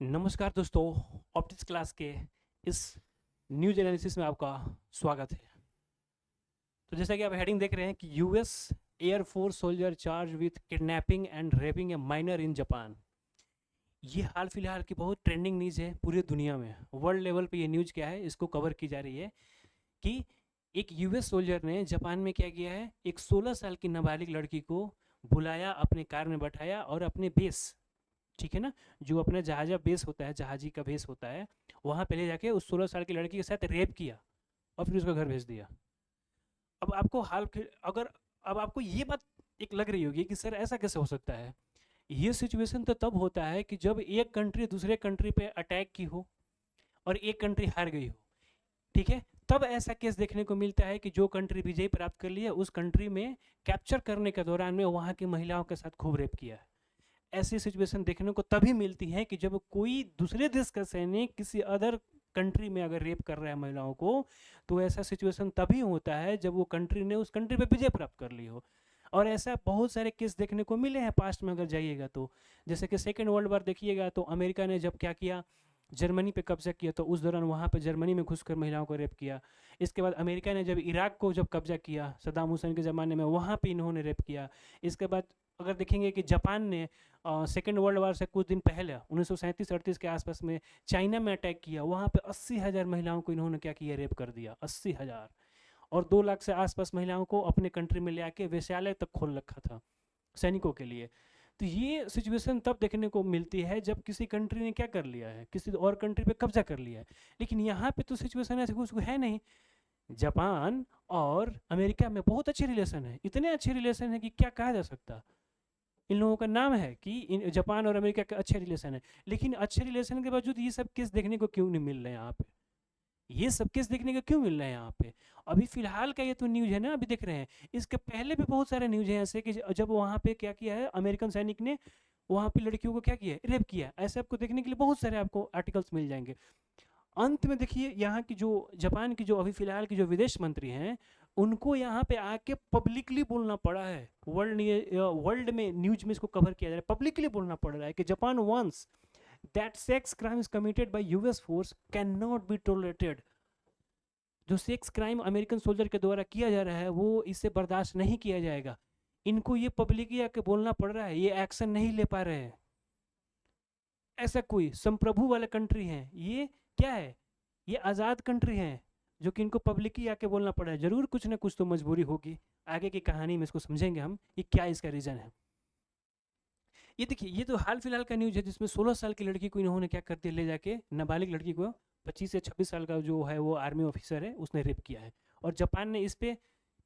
नमस्कार दोस्तों, optics class के इस न्यूज एनालिसिस में आपका स्वागत है। तो जैसा कि आप हेडिंग देख रहे हैं कि US air force soldier charge with kidnapping and rapping A minor in Japan. ये हाल फिलहाल की बहुत ट्रेंडिंग न्यूज़ है पूरी दुनिया में। वर्ल्ड लेवल पे ये न्यूज़ क्या है, इसको कवर की जा रही है कि एक यूएस सोल्जर ने जापान में क्या किया है, एक 16 साल की नाबालिग लड़की को बुलाया, अपने कार में बैठाया और अपने बेस, ठीक है ना, जो अपना जहाजा बेस होता है, जहाजी का बेस होता है, वहाँ पे ले जाके उस 16 साल की लड़की के साथ रेप किया और फिर उसका घर भेज दिया। अब आपको अगर अब आपको ये बात एक लग रही होगी कि सर ऐसा कैसे हो सकता है। ये सिचुएशन तो तब होता है कि जब एक कंट्री दूसरे कंट्री पे अटैक की हो और एक कंट्री हार गई हो, ठीक है, तब ऐसा केस देखने को मिलता है कि जो कंट्री विजय प्राप्त कर लिया उस कंट्री में कैप्चर करने के दौरान में वहाँ की महिलाओं के साथ खूब रेप किया है। ऐसी सिचुएशन देखने को तभी मिलती है कि जब कोई दूसरे देश का सैनिक किसी अदर कंट्री में अगर रेप कर रहा है महिलाओं को, तो ऐसा सिचुएशन तभी होता है जब वो कंट्री ने उस कंट्री पे विजय प्राप्त कर ली हो। और ऐसा बहुत सारे केस देखने को मिले हैं पास्ट में अगर जाइएगा तो। जैसे कि सेकेंड वर्ल्ड वॉर देखिएगा तो अमेरिका ने जब क्या किया, जर्मनी पे कब्जा किया, तो उस दौरान वहाँ पे जर्मनी में घुसकर महिलाओं को रेप किया। इसके बाद अमेरिका ने जब इराक को जब कब्जा किया सद्दाम हुसैन के ज़माने में, वहाँ पे इन्होंने रेप किया। इसके बाद अगर देखेंगे कि जापान ने सेकेंड वर्ल्ड वार से कुछ दिन पहले 1937-38 के आसपास में चाइना में अटैक किया, वहाँ पे 80,000 महिलाओं को इन्होंने क्या किया, रेप कर दिया, 80,000। और 2 लाख से आसपास महिलाओं को अपने कंट्री में ले आके वेश्यालय तक खोल रखा था सैनिकों के लिए। तो ये सिचुएशन तब देखने को मिलती है जब किसी कंट्री ने क्या कर लिया है, किसी और कंट्री पे कब्जा कर लिया है। लेकिन यहाँ पे तो सिचुएशन ऐसे कुछ है नहीं। जापान और अमेरिका में बहुत अच्छे रिलेशन है, इतने अच्छे रिलेशन है कि क्या कहा जा सकता। इन लोगों का नाम है कि जापान और अमेरिका के अच्छे रिलेशन है, लेकिन अच्छे रिलेशन के बावजूद ये सब केस देखने को क्यों नहीं मिल रहे हैं यहाँ पे। ये सब केस देखने को क्यों मिल रहे हैं यहाँ पे। अभी फिलहाल का ये तो न्यूज है ना, अभी देख रहे हैं। इसके पहले भी बहुत सारे न्यूज हैं ऐसे कि जब वहाँ पे क्या किया है, अमेरिकन सैनिक ने वहाँ पे लड़कियों को क्या किया, रेप किया। ऐसे आपको देखने के लिए बहुत सारे आपको आर्टिकल्स मिल जाएंगे। अंत में देखिए, यहाँ की जो जापान की जो अभी फिलहाल की जो विदेश मंत्री हैं, उनको यहाँ पे आके पब्लिकली बोलना पड़ा है। वर्ल्ड में न्यूज में इसको कवर किया जा रहा है, पब्लिकली बोलना पड़ रहा है कि Japan once that sex crimes committed by US force can not be tolerated. जो सेक्स क्राइम अमेरिकन सोल्जर के द्वारा किया जा रहा है वो इससे बर्दाश्त नहीं किया जाएगा। इनको ये पब्लिकली आके बोलना पड़ रहा है, ये एक्शन नहीं ले पा रहे हैं। ऐसा कोई संप्रभु वाले कंट्री हैं, ये क्या है, ये आज़ाद कंट्री है, जो कि इनको पब्लिकली आके बोलना पड़ा है। ज़रूर कुछ ना कुछ तो मजबूरी होगी। आगे की कहानी में इसको समझेंगे हम, ये क्या इसका रीज़न है। ये देखिए, ये तो हाल फिलहाल का न्यूज़ है जिसमें 16 साल की लड़की को इन्होंने क्या कर दिया, ले जाके नाबालिग लड़की को, 25 से 26 साल का जो है वो आर्मी ऑफिसर है, उसने रेप किया है। और जापान ने इस पर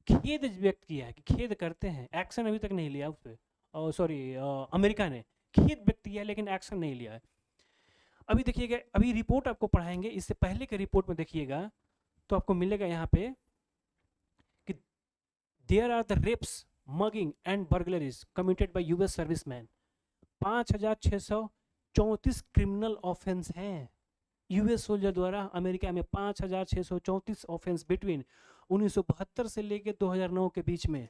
खेद व्यक्त किया है कि खेद करते हैं, एक्शन अभी तक नहीं लिया उस पर। सॉरी, अमेरिका ने खेद व्यक्त किया है लेकिन एक्शन नहीं लिया है। अभी देखिएगा, अभी रिपोर्ट आपको पढ़ाएंगे, इससे पहले के रिपोर्ट में देखिएगा तो आपको मिलेगा यहाँ पे कि there are the rapes, mugging and burglaries committed by US serviceman. 5,634 criminal offence हैं यूएस सोल्जर द्वारा अमेरिका में। 5,634 ऑफेंस बिटवीन 1972 से लेकर 2009 के बीच में,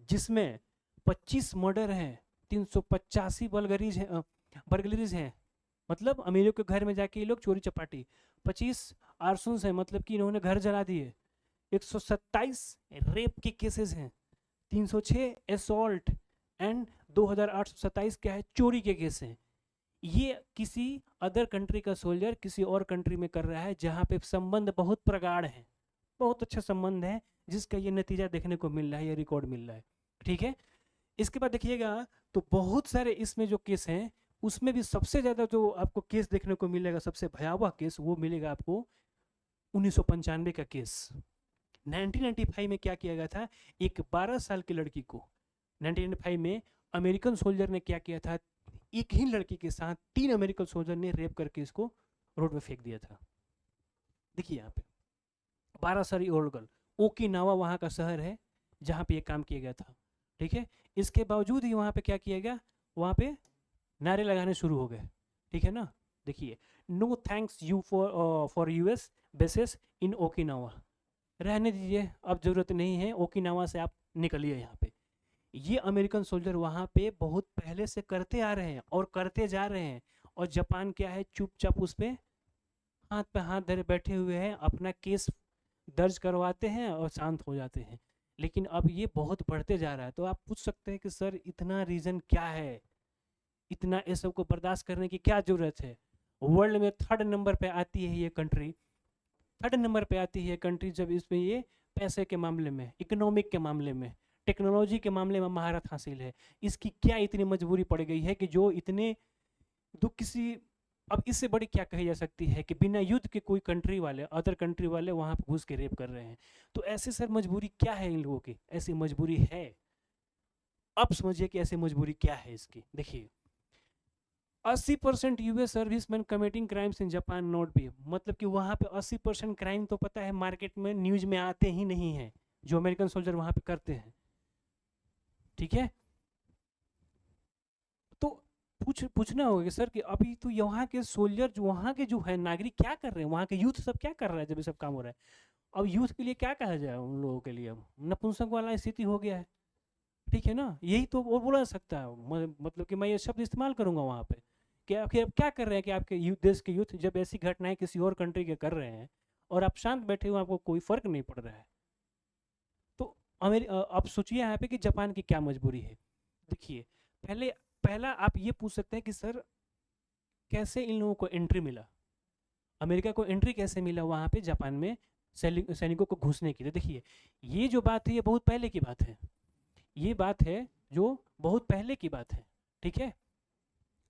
जिसमें 25 मर्डर हैं, 385 बर्गलरीज हैं, मतलब अमीरों के घर में जाके ये लोग चोरी चपाटी। 25 आर्सन्स हैं, मतलब कि इन्होंने घर जला दिए। 127 रेप के केसेस हैं, 306 असॉल्ट एंड 2,827 क्या है, चोरी के केस हैं। ये किसी अदर कंट्री का सोल्जर किसी और कंट्री में कर रहा है जहाँ पे संबंध बहुत प्रगाढ़ है, बहुत अच्छा संबंध है, जिसका ये नतीजा देखने को मिल रहा है, ये रिकॉर्ड मिल रहा है। ठीक है, इसके बाद देखिएगा तो बहुत सारे इसमें जो केस हैं, उसमें भी सबसे ज़्यादा जो आपको केस देखने को मिलेगा, सबसे भयावह केस वो मिलेगा आपको 1995 का केस। 1995 में क्या किया गया था, एक 12 साल की लड़की को 1995 में अमेरिकन सोल्जर ने क्या किया था, एक ही लड़की के साथ 3 अमेरिकन सोल्जर ने रेप करके इसको रोड पे फेंक दिया था। देखिए यहाँ पे 12 साल ओल्ड गर्ल, ओकिनावा वहाँ का शहर है जहाँ पे ये काम किया गया था। ठीक है, इसके बावजूद ही वहाँ पे क्या किया गया, वहाँ पे नारे लगाने शुरू हो गए। ठीक है ना, देखिए, no thanks you for US bases in Okinawa. रहने दीजिए, अब ज़रूरत नहीं है, ओकिनावा से आप निकलिए यहाँ पे। ये अमेरिकन सोल्जर वहाँ पे बहुत पहले से करते आ रहे हैं और करते जा रहे हैं, और जापान क्या है, चुपचाप उस पर हाथ पे हाथ धरे बैठे हुए हैं, अपना केस दर्ज करवाते हैं और शांत हो जाते हैं। लेकिन अब ये बहुत बढ़ते जा रहा है। तो आप पूछ सकते हैं कि सर इतना रीज़न क्या है, इतना ये सब को बर्दाश्त करने की क्या ज़रूरत है। वर्ल्ड में 3rd नंबर पे आती है ये कंट्री, 3rd नंबर पे आती है कंट्री जब इसमें ये पैसे के मामले में, इकोनॉमिक के मामले में, टेक्नोलॉजी के मामले में महारत हासिल है। इसकी क्या इतनी मजबूरी पड़ गई है कि जो इतने दुख किसी, अब इससे बड़ी क्या कही जा सकती है कि बिना युद्ध के कोई कंट्री वाले, अदर कंट्री वाले वहाँ पे घुस के रेप कर रहे हैं। तो ऐसे सर मजबूरी क्या है इन लोगों की, ऐसी मजबूरी है। अब समझिए कि ऐसी मजबूरी क्या है इसकी। देखिए 80% US serviceman committing crimes in Japan not be, मतलब कि वहाँ पे 80% क्राइम तो पता है मार्केट में न्यूज में आते ही नहीं है जो अमेरिकन सोल्जर वहाँ पे करते हैं, ठीक है। तो पूछना होगा कि सर कि अभी तो यहाँ के सोल्जर जो वहाँ के जो है नागरिक क्या कर रहे हैं, वहाँ के यूथ सब क्या कर रहा है जब ये सब काम हो रहा है। अब यूथ के लिए क्या कहा जाए उन लोगों के लिए, अब नपुंसक वाला स्थिति हो गया है, ठीक है ना। यही तो वो बोला सकता है, मतलब कि मैं ये शब्द इस्तेमाल करूंगा वहाँ पे कि आखिर अब क्या कर रहे हैं कि आपके देश के यूथ जब ऐसी घटनाएं किसी और कंट्री के कर रहे हैं और आप शांत बैठे हुए, आपको कोई फर्क नहीं पड़ रहा है। तो अब सोचिए यहाँ पे कि जापान की क्या मजबूरी है। देखिए पहला आप ये पूछ सकते हैं कि सर कैसे इन लोगों को एंट्री मिला, अमेरिका को एंट्री कैसे मिला वहाँ पे जापान में सैनिकों को घुसने के लिए। देखिए ये जो बात है ये बहुत पहले की बात है, ये बात है जो बहुत पहले की बात है, ठीक है।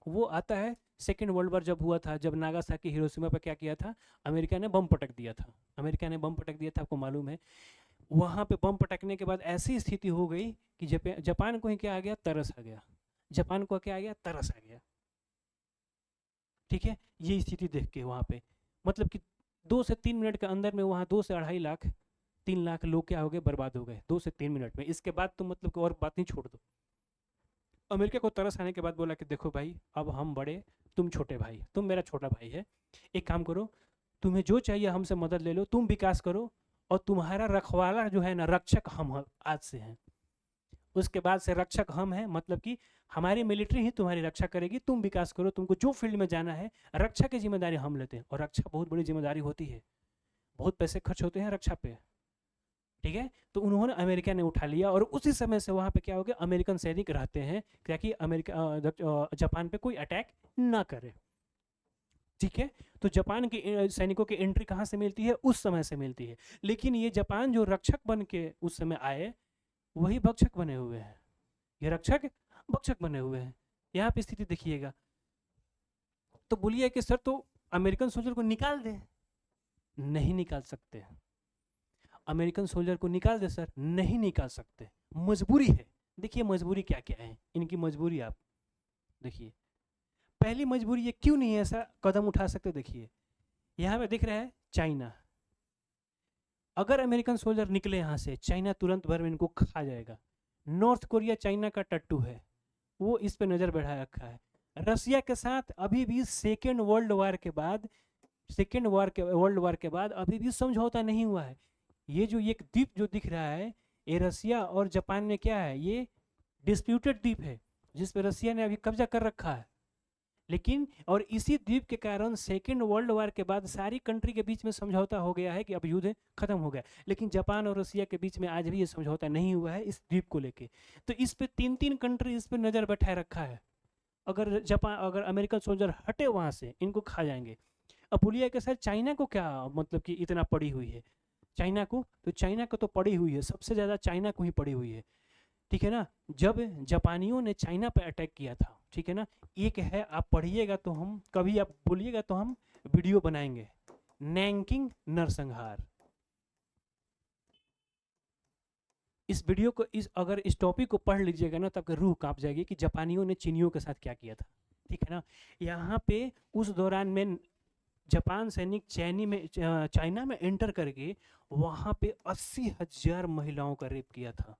वो आता है 2nd वर्ल्ड वॉर जब हुआ था, जब नागासाकी हिरोशिमा पर क्या किया था, अमेरिका ने बम पटक दिया था, अमेरिका ने बम पटक दिया था, आपको मालूम है। वहाँ पे बम पटकने के बाद ऐसी स्थिति हो गई कि जापान को ही क्या आ गया, तरस आ गया, जापान को क्या आ गया, तरस आ गया, ठीक है। ये स्थिति देख के वहाँ पे मतलब कि 2 से 3 मिनट के अंदर में वहाँ 2 से 2.5 लाख 3 लाख लोग क्या हो गए, बर्बाद हो गए 2 से 3 मिनट में। इसके बाद तो मतलब कि और बात नहीं, छोड़ दो। अमेरिका को तरस आने के बाद बोला कि देखो भाई अब हम बड़े, तुम छोटे भाई, तुम मेरा छोटा भाई है, एक काम करो, तुम्हें जो चाहिए हमसे मदद ले लो, तुम विकास करो और तुम्हारा रखवाला जो है ना, रक्षक हम आज से हैं। उसके बाद से रक्षक हम हैं, मतलब कि हमारी मिलिट्री ही तुम्हारी रक्षा करेगी, तुम विकास करो, तुमको जो फील्ड में जाना है रक्षा की जिम्मेदारी हम लेते हैं। और रक्षा बहुत बड़ी जिम्मेदारी होती है, बहुत पैसे खर्च होते हैं रक्षा पे, ठीक है। तो उन्होंने, अमेरिका ने उठा लिया और उसी समय से वहाँ पे क्या हो गया, अमेरिकन सैनिक रहते हैं ताकि अमेरिका जापान पे कोई अटैक ना करे, ठीक है। तो जापान के सैनिकों की एंट्री कहाँ से मिलती है, उस समय से मिलती है। लेकिन ये जापान जो रक्षक बन के उस समय आए, वही भक्षक बने हुए हैं, ये रक्षक भक्षक बने हुए हैं। यहाँ पे स्थिति देखिएगा। तो बोलिए कि सर तो अमेरिकन सोल्जर को निकाल दे, नहीं निकाल सकते। अमेरिकन सोल्जर को निकाल दे सर, नहीं निकाल सकते, मजबूरी है। देखिए मजबूरी क्या क्या है इनकी, मजबूरी आप देखिए। पहली मजबूरी ये क्यों नहीं ऐसा कदम उठा सकते, देखिए यहाँ पे दिख रहा है चाइना। अगर अमेरिकन सोल्जर निकले यहाँ से, चाइना तुरंत भर में इनको खा जाएगा। नॉर्थ कोरिया चाइना का टट्टू है, वो इस पे नज़र बढ़ा रखा है। रसिया के साथ अभी भी 2nd वर्ल्ड वॉर के बाद, 2nd वर्ल्ड वॉर के बाद अभी भी समझौता नहीं हुआ है। ये जो एक द्वीप जो दिख रहा है, ये रसिया और जापान में क्या है, ये डिस्प्यूटेड द्वीप है जिस पे रसिया ने अभी कब्जा कर रखा है। लेकिन और इसी द्वीप के कारण 2nd वर्ल्ड वॉर के बाद सारी कंट्री के बीच में समझौता हो गया है कि अब युद्ध खत्म हो गया। लेकिन जापान और रसिया के बीच में आज भी ये समझौता नहीं हुआ है इस द्वीप को लेके। तो इस पे 3 कंट्री इस पे नज़र बैठाए रखा है। अगर अमेरिकन सोल्जर हटे वहाँ से, इनको खा जाएंगे। अब बोलिए कि सर चाइना को क्या मतलब कि इतना पड़ी हुई है, चाइना को, तो चाइना को तो पड़ी हुई है, सबसे ज़्यादा चाइना को ही पड़ी हुई है, ठीक है ना। जब जापानियों ने चाइना पर अटैक किया था, ठीक है ना, एक है, आप पढ़िएगा तो हम कभी आप बोलिएगा तो हम वीडियो बनाएंगे, नैंकिंग नरसंहार। इस वीडियो को, अगर इस टॉपिक को पढ़ लीजिएगा ना तो आपकी रूह कांप जाएगी कि जापानियों ने चीनियों के साथ क्या किया था, ठीक है ना। यहाँ पे उस दौरान में जापान सैनिक चाइना में एंटर करके वहाँ पे 80,000 महिलाओं का रेप किया था।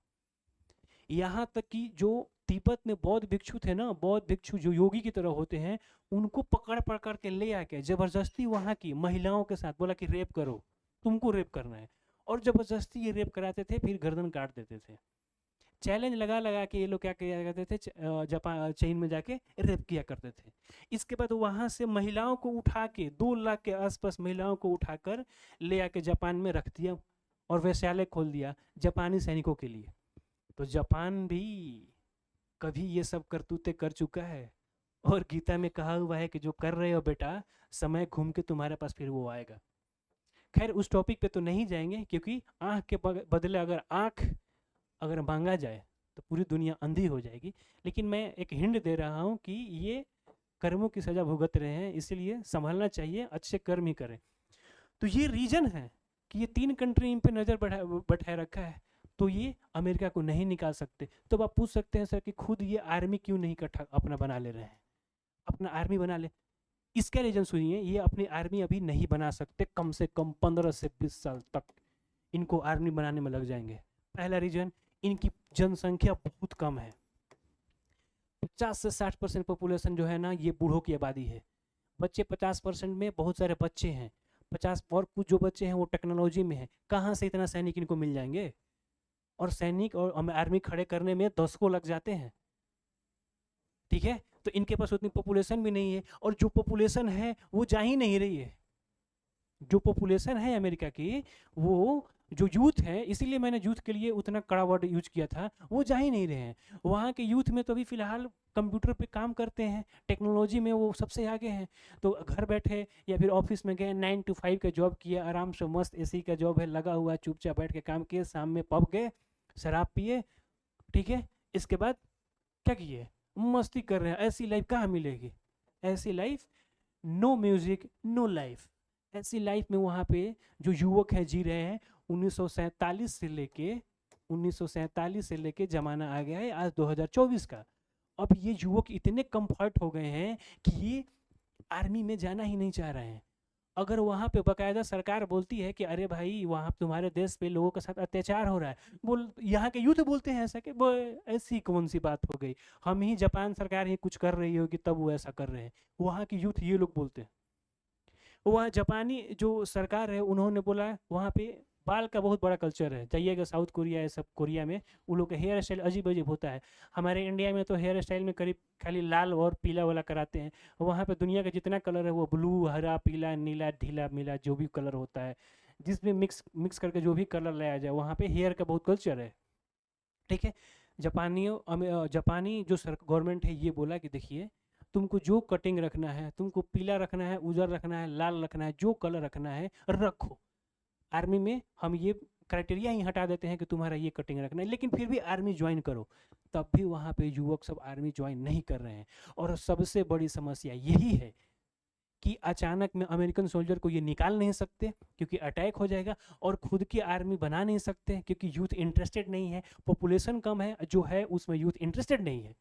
यहाँ तक कि जो तिब्बत में बौद्ध भिक्षु थे ना, बौद्ध भिक्षु जो योगी की तरह होते हैं, उनको पकड़ पकड़ के ले आके जबरदस्ती वहाँ की महिलाओं के साथ बोला कि रेप करो, तुमको रेप करना है, और जबरदस्ती ये रेप कराते थे, फिर गर्दन काट देते थे। चैलेंज लगा लगा के ये लोग क्या किया करते थे, जापान चीन में जाके रेप किया करते थे। इसके बाद वहाँ से महिलाओं को उठा के 2 लाख के आसपास महिलाओं को उठाकर ले आके जापान में रख दिया और वेश्यालय खोल दिया जापानी सैनिकों के लिए। तो जापान भी कभी ये सब करतूतें कर चुका है, और गीता में कहा हुआ है कि जो कर रहे हो बेटा, समय घूम के तुम्हारे पास फिर वो आएगा। खैर उस टॉपिक पे तो नहीं जाएंगे, क्योंकि आँख के बदले अगर आँख अगर मांगा जाए तो पूरी दुनिया अंधी हो जाएगी। लेकिन मैं एक हिंट दे रहा हूँ कि ये कर्मों की सज़ा भुगत रहे हैं, इसलिए संभलना चाहिए, अच्छे कर्म ही करें। तो ये रीजन है कि ये 3 कंट्री इन पे नज़र बैठाए रखा है, तो ये अमेरिका को नहीं निकाल सकते। तो आप पूछ सकते हैं सर कि खुद ये आर्मी क्यों नहीं इकट्ठा अपना बना ले रहे हैं, अपना आर्मी बना ले। इसका रीजन सुनिए, ये अपनी आर्मी अभी नहीं बना सकते, कम से कम 15 से 20 साल तक इनको आर्मी बनाने में लग जाएंगे। पहला रीजन, इनकी जनसंख्या बहुत कम है। 50 से 60% पॉपुलेशन जो है ना, ये बूढ़ों की आबादी है। बच्चे 50% में बहुत सारे बच्चे हैं, 50 और कुछ जो बच्चे हैं वो टेक्नोलॉजी में है। कहाँ से इतना सैनिक इनको मिल जाएंगे? और सैनिक और आर्मी खड़े करने में 10 को लग जाते हैं, ठीक है। तो इनके पास उतनी पॉपुलेशन भी नहीं है, और जो पॉपुलेशन है वो जा ही नहीं रही है। जो पॉपुलेशन है अमेरिका की, वो जो यूथ है, इसीलिए मैंने यूथ के लिए उतना कड़ा वर्ड यूज किया था, वो जा ही नहीं रहे हैं। वहाँ के यूथ में तो अभी फिलहाल कंप्यूटर पे काम करते हैं, टेक्नोलॉजी में वो सबसे आगे हैं। तो घर बैठे या फिर ऑफिस में गए, 9 to 5 का जॉब किया, आराम से मस्त एसी का जॉब है, लगा हुआ, चुपचाप बैठ के काम किए, शाम में पब गए, शराब पिए, ठीक है। इसके बाद क्या किए? मस्ती कर रहे हैं। ऐसी लाइफ कहाँ मिलेगी? ऐसी life, no music no life. ऐसी लाइफ में वहाँ पे जो युवक है जी रहे हैं। 1947 से लेके जमाना आ गया है आज 2024 का। अब ये युवक इतने कंफर्ट हो गए हैं कि ये आर्मी में जाना ही नहीं चाह रहे हैं। अगर वहाँ पे बाकायदा सरकार बोलती है कि अरे भाई वहाँ तुम्हारे देश पे लोगों के साथ अत्याचार हो रहा है, बोल यहाँ के यूथ बोलते हैं ऐसा कि वो ऐसी कौन सी बात हो गई, हम ही जापान सरकार ही कुछ कर रही होगी तब वो ऐसा कर रहे हैं। वहाँ के यूथ ये लोग बोलते हैं। वहाँ जापानी जो सरकार है उन्होंने बोला वहाँ पे बाल का बहुत बड़ा कल्चर है। जाइएगा साउथ कोरिया, ये सब कोरिया में वो लोग का हेयर स्टाइल अजीब अजीब होता है। हमारे इंडिया में तो हेयर स्टाइल में करीब खाली लाल और पीला वाला कराते हैं। वहाँ पे दुनिया का जितना कलर है वो ब्लू, हरा, पीला, नीला, ढीला मिला जो भी कलर होता है, जिसमें मिक्स करके जो भी कलर लाया जाए, वहाँ पे हेयर का बहुत कल्चर है, ठीक है। जापानी जो गवर्नमेंट है ये बोला कि देखिए तुमको जो कटिंग रखना है, तुमको पीला रखना है, उजर रखना है, लाल रखना है, जो कलर रखना है रखो। आर्मी में हम ये क्राइटेरिया ही हटा देते हैं कि तुम्हारा ये कटिंग रखना है, लेकिन फिर भी आर्मी ज्वाइन करो। तब भी वहाँ पे युवक सब आर्मी ज्वाइन नहीं कर रहे हैं। और सबसे बड़ी समस्या यही है कि अचानक में अमेरिकन सोल्जर को ये निकाल नहीं सकते क्योंकि अटैक हो जाएगा, और खुद की आर्मी बना नहीं सकते क्योंकि यूथ इंटरेस्टेड नहीं है। पॉपुलेशन कम है, जो है उसमें यूथ इंटरेस्टेड नहीं है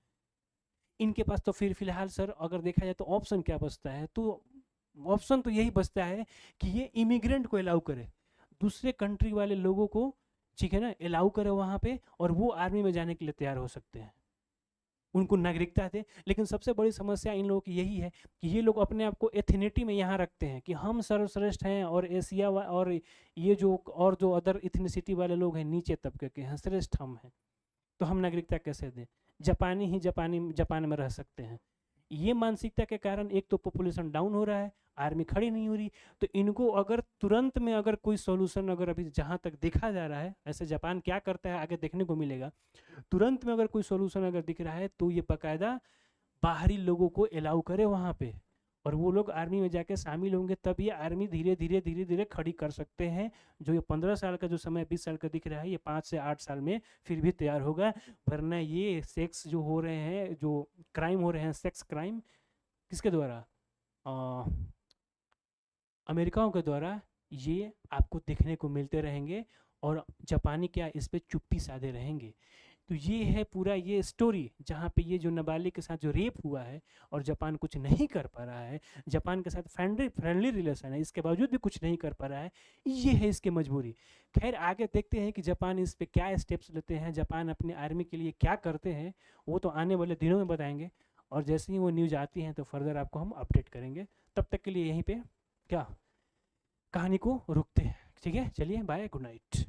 इनके पास। तो फिर फिलहाल सर अगर देखा जाए तो ऑप्शन क्या बचता है? तो ऑप्शन तो यही बचता है कि ये इमिग्रेंट को अलाउ करे, दूसरे कंट्री वाले लोगों को, ठीक है ना, अलाउ करे वहाँ पे, और वो आर्मी में जाने के लिए तैयार हो सकते हैं, उनको नागरिकता दे। लेकिन सबसे बड़ी समस्या इन लोगों की यही है कि ये लोग अपने आप को एथनिटी में यहाँ रखते हैं कि हम सर्वश्रेष्ठ हैं, और एशिया और ये जो अदर इथनिसिटी वाले लोग हैं नीचे तबके के हैं, श्रेष्ठ हम हैं, तो हम नागरिकता कैसे दें? जापान में रह सकते हैं। ये मानसिकता के कारण एक तो पॉपुलेशन डाउन हो रहा है, आर्मी खड़ी नहीं हो रही। तो इनको अगर तुरंत में अगर कोई सॉल्यूशन, अगर अभी जहाँ तक देखा जा रहा है, ऐसे जापान क्या करता है आगे देखने को मिलेगा, तुरंत में अगर कोई सॉल्यूशन अगर दिख रहा है तो ये बाकायदा बाहरी लोगों को अलाउ करे वहाँ पे, और वो लोग आर्मी में जाके शामिल होंगे, तब ये आर्मी धीरे धीरे खड़ी कर सकते हैं। जो ये 15 साल का जो समय 20 साल का दिख रहा है, ये 5 से 8 साल में फिर भी तैयार होगा। वरना ये सेक्स जो हो रहे हैं, जो क्राइम हो रहे हैं, सेक्स क्राइम किसके द्वारा? अमेरिकाओं के द्वारा, ये आपको देखने को मिलते रहेंगे, और जापानी क्या इस पर चुप्पी साधे रहेंगे। तो ये है पूरा ये स्टोरी, जहाँ पे ये जो नाबालिग के साथ जो रेप हुआ है और जापान कुछ नहीं कर पा रहा है, जापान के साथ फ्रेंडली रिलेशन है, इसके बावजूद भी कुछ नहीं कर पा रहा है, ये है इसकी मजबूरी। खैर आगे देखते हैं कि जापान इस पे क्या स्टेप्स लेते हैं, जापान अपने आर्मी के लिए क्या करते हैं, वो तो आने वाले दिनों में बताएंगे। और जैसे ही वो न्यूज़ आती हैं तो फर्दर आपको हम अपडेट करेंगे। तब तक के लिए यहीं पर क्या कहानी को रुकते हैं, ठीक है। चलिए बाय, गुड नाइट।